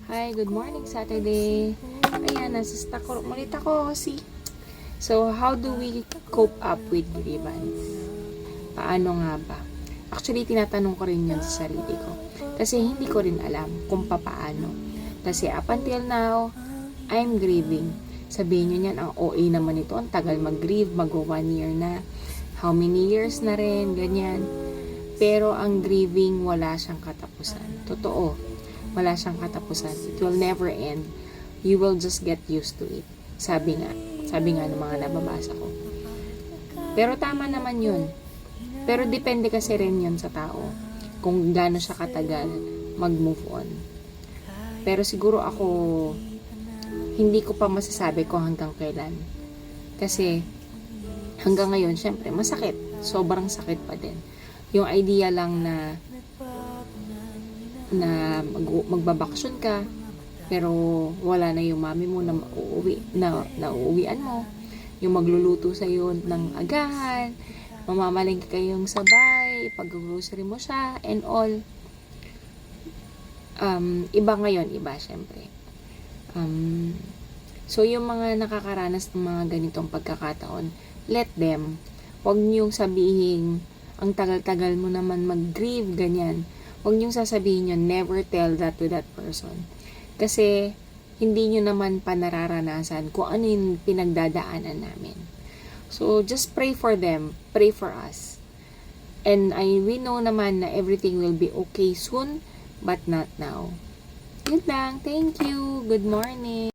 Hi, good morning Saturday. Ayan, nasa stock ulit ako. See? So, how do we cope up with grievance? Paano nga ba? Actually, tinatanong ko rin yun sa sarili ko. Kasi hindi ko rin alam kung papaano. Kasi up until now, I'm grieving. Sabihin nyo niyan, ang OA naman ito. Ang tagal mag-grieve, mag-1 year na. How many years na rin, ganyan. Pero ang grieving, wala siyang katapusan. Totoo. Wala siyang katapusan. It will never end. You will just get used to it. Sabi nga ng mga nababasa ko. Pero tama naman yun. Pero depende kasi rin yun sa tao. Kung gaano siya katagal mag-move on. Pero siguro ako, hindi ko pa masasabi kung hanggang kailan. Kasi, hanggang ngayon, syempre, masakit. Sobrang sakit pa din. Yung idea lang na magbabakasyon ka, pero wala na yung mami mo na uuwian mo, yung magluluto sa'yo ng agahan, mamamalingki kayong sabay, pag-grocery mo siya, and all. Iba ngayon, iba syempre. So yung mga nakakaranas ng mga ganitong pagkakataon, let them. Huwag niyong sabihin, ang tagal-tagal mo naman mag-grieve, ganyan. Huwag niyong sasabihin yun, never tell that to that person. Kasi, hindi nyo naman pa nararanasan kung ano yung pinagdadaanan namin. So, just pray for them. Pray for us. And we know naman na everything will be okay soon, but not now. Yun lang. Thank you. Good morning.